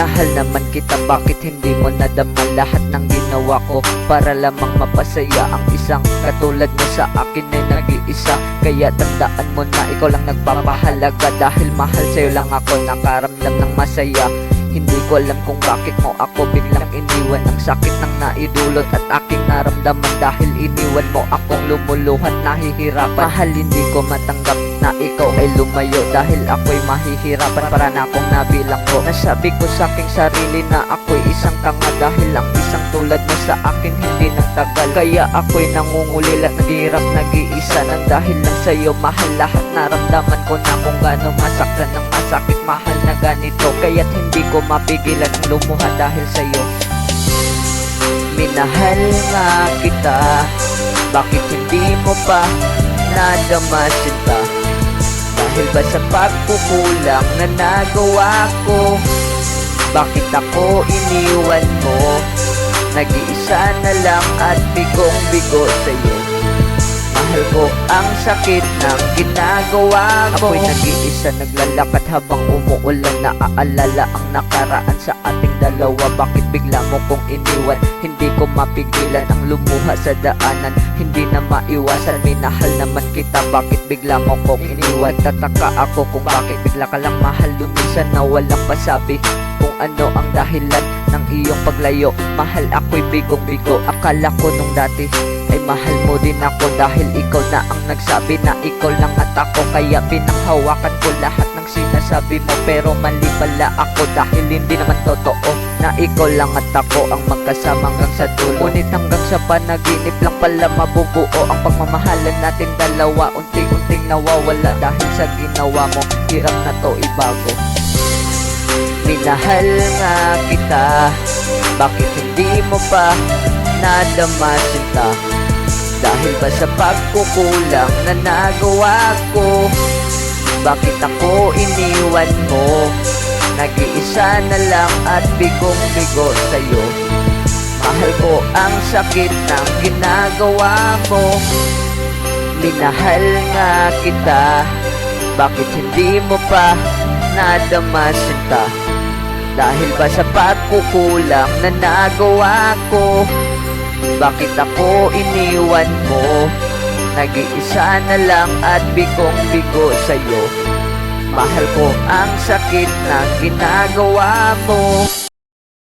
Minahal naman kita, bakit hindi mo nadama lahat ng ginawa ko para lamang mapasaya ang isang katulad mo sa akin ay nag-iisa. Kaya tandaan mo na ikaw lang nagpapahalaga, dahil mahal sa'yo lang ako nakaramdam ng masaya. Hindi ko alam kung bakit mo ako biglang iniwan. Ang sakit ng naidulot at aking naramdaman, dahil iniwan mo akong lumuluhat nahihirapan. Mahal, hindi ko matanggap na ikaw ay lumayo, dahil ako'y mahihirapan para na akong nabilang ko. Nasabi ko sa aking sarili na ako'y isang tanga, dahil ang isang tulad mo sa akin hindi nagtagal. Kaya ako'y nangungulila at naghihirap nag-iisa, nang dahil lang sa'yo mahal. Lahat naramdaman ko na kung gaano masaktan ng masakit mahal na ganito. Kaya't hindi ko mapigilan ang lumuha dahil sa'yo. Minahal nga kita, bakit hindi mo pa nadama sinta? Dahil ba sa pagkukulang na nagawa ko, bakit ako iniwan mo? Nag-iisa na lang at bigong-bigo sa'yo. Mahal ko ang sakit ng ginagawa mo. Ako'y nag-iisa naglalakad habang umuulan, naaalala ang nakaraan sa ating dalawa. Bakit bigla mo kong iniwan? Hindi ko mapigilan ang lumuha sa daanan, hindi na maiwasan. Minahal naman kita, bakit bigla mo kong iniwan? Tataka ako kung bakit bigla ka lang mahal lumisan na walang pasabi kung ano ang dahilan ng iyong paglayo. Mahal, ako'y bigong-bigo. Akala ko nung dati ay mahal mo din ako, dahil ikaw na ang nagsabi na ikaw lang at ako. Kaya pinanghawakan ko lahat ng sinasabi mo, pero mali pala ako, dahil hindi naman totoo na ikaw lang at ako ang magkasama hanggang sa dulo. Ngunit hanggang sa panaginip lang pala mabubuo ang pagmamahalan natin dalawa. Unti-unting nawawala dahil sa ginawa mo, hirap na to ibago. Minahal nga kita, bakit hindi mo pa nadama sinta? Dahil ba sa pagkukulang na nagawa ko, bakit ako iniwan mo? Nag-iisa na lang at bigong-bigo sa'yo. Mahal ko ang sakit ng ginagawa mo. Minahal nga kita, bakit hindi mo pa nadama sinta? Dahil ba sa pagkukulang na nagawa ko, bakit ako iniwan mo? Nag-iisa na lang at bigong-bigo sa'yo. Mahal ko ang sakit ng ginagawa mo.